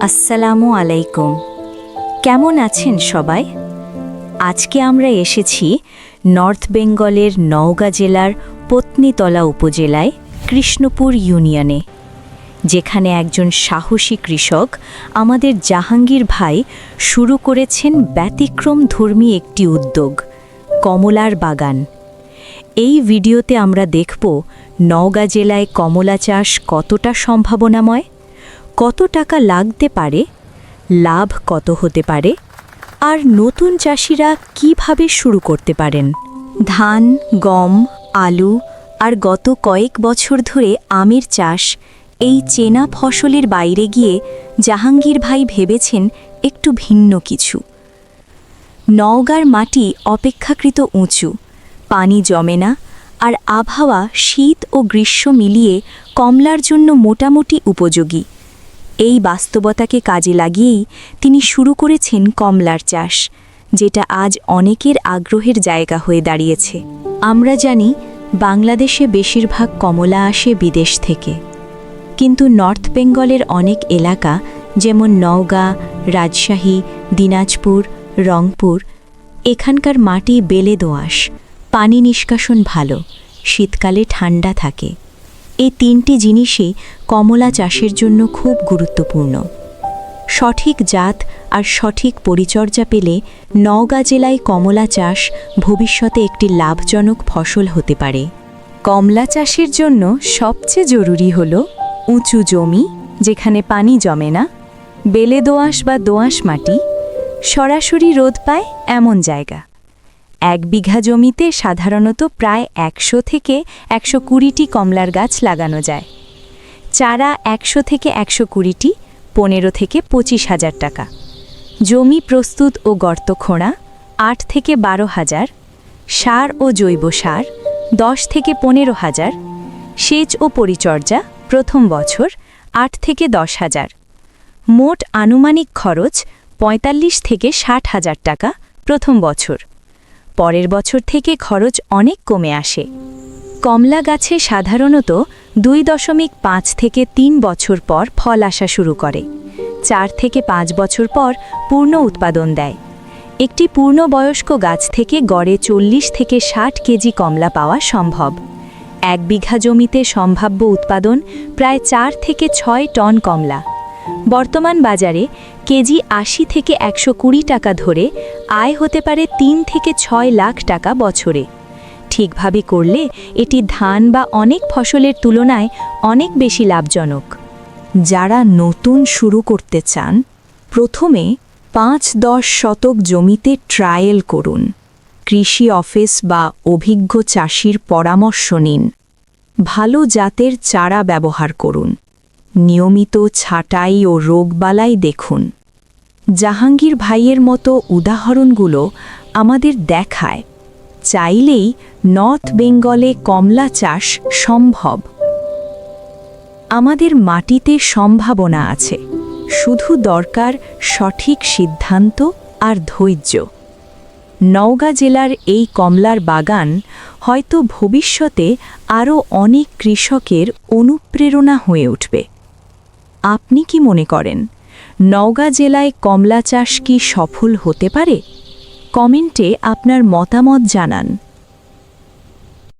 আসসালামু আলাইকুম। কেমন আছেন সবাই? আজকে আমরা এসেছি নর্থ বেঙ্গলের নওগাঁ জেলার পত্নীতলা উপজেলায় কৃষ্ণপুর ইউনিয়নে, যেখানে একজন সাহসী কৃষক আমাদের জাহাঙ্গীর ভাই শুরু করেছেন ব্যতিক্রমধর্মী একটি উদ্যোগ, কমলার বাগান। এই ভিডিওতে আমরা দেখব নওগাঁ জেলায় কমলা চাষ কতটা সম্ভাবনাময়, কত টাকা লাগতে পারে, লাভ কত হতে পারে, আর নতুন চাষিরা কিভাবে শুরু করতে পারেন। ধান, গম, আলু আর গত কয়েক বছর ধরে আমের চাষ, এই চেনা ফসলের বাইরে গিয়ে জাহাঙ্গীর ভাই ভেবেছেন একটু ভিন্ন কিছু। নওগাঁর মাটি অপেক্ষাকৃত উঁচু, পানি জমে না, আর আবহাওয়া শীত ও গ্রীষ্ম মিলিয়ে কমলার জন্য মোটামুটি উপযোগী। এই বাস্তবতাকে কাজে লাগিয়েই তিনি শুরু করেছেন কমলার চাষ, যেটা আজ অনেকের আগ্রহের জায়গা হয়ে দাঁড়িয়েছে। আমরা জানি বাংলাদেশে বেশিরভাগ কমলা আসে বিদেশ থেকে, কিন্তু নর্থ বেঙ্গলের অনেক এলাকা যেমন নওগাঁ, রাজশাহী, দিনাজপুর, রংপুর, এখানকার মাটি বেলে দোআঁশ, পানি নিষ্কাশন ভালো, শীতকালে ঠান্ডা থাকে। এই তিনটি জিনিসই কমলা চাষের জন্য খুব গুরুত্বপূর্ণ। সঠিক জাত আর সঠিক পরিচর্যা পেলে নওগাঁ জেলায় কমলা চাষ ভবিষ্যতে একটি লাভজনক ফসল হতে পারে। কমলা চাষের জন্য সবচেয়ে জরুরি হল উঁচু জমি, যেখানে পানি জমে না, বেলে দোআঁশ বা দোআঁশ মাটি, সরাসরি রোদ পায় এমন জায়গা। 1 বিঘা জমিতে সাধারণত প্রায় 100 থেকে 120টি কমলার গাছ লাগানো যায়। চারা 100 থেকে 120টি, 15 থেকে 25,000 টাকা। জমি প্রস্তুত ও গর্ত খোঁড়া 8 থেকে 12,000, সার ও জৈব সার 10 থেকে 15,000, সেচ ও পরিচর্যা প্রথম বছর 8 থেকে 10,000। মোট আনুমানিক খরচ 45 থেকে 60,000 টাকা প্রথম বছর। পরের বছর থেকে খরচ অনেক কমে আসে। কমলা গাছে সাধারণত 2.5 থেকে 3 বছর পর ফল আসা শুরু করে। 4 থেকে 5 বছর পর পূর্ণ উৎপাদন দেয়। একটি পূর্ণবয়স্ক গাছ থেকে গড়ে 40 থেকে 60 কেজি কমলা পাওয়া সম্ভব। 1 বিঘা জমিতে সম্ভাব্য উৎপাদন প্রায় 4 থেকে 6 টন কমলা। বর্তমান বাজারে কেজি 80 থেকে 120 টাকা ধরে আয় হতে পারে 3 থেকে 6 লাখ টাকা বছরে। ঠিকভাবে করলে এটি ধান বা অনেক ফসলের তুলনায় অনেক বেশি লাভজনক। যারা নতুন শুরু করতে চান, প্রথমে 5-10 শতক জমিতে ট্রায়াল করুন। কৃষি অফিস বা অভিজ্ঞ চাষির পরামর্শ নিন। ভালো জাতের চারা ব্যবহার করুন। নিয়মিত ছাঁটাই ও রোগবালাই দেখুন। জাহাঙ্গীর ভাইয়ের মতো উদাহরণগুলো আমাদের দেখায় চাইলেই নর্থ বেঙ্গলে কমলা চাষ সম্ভব। আমাদের মাটিতে সম্ভাবনা আছে, শুধু দরকার সঠিক সিদ্ধান্ত আর ধৈর্য। নওগাঁ জেলার এই কমলার বাগান হয়তো ভবিষ্যতে আরও অনেক কৃষকের অনুপ্রেরণা হয়ে উঠবে। আপনি কি মনে করেন, নওগাঁ জেলায় কমলা চাষ কি সফল হতে পারে? কমেন্টে আপনার মতামত জানান।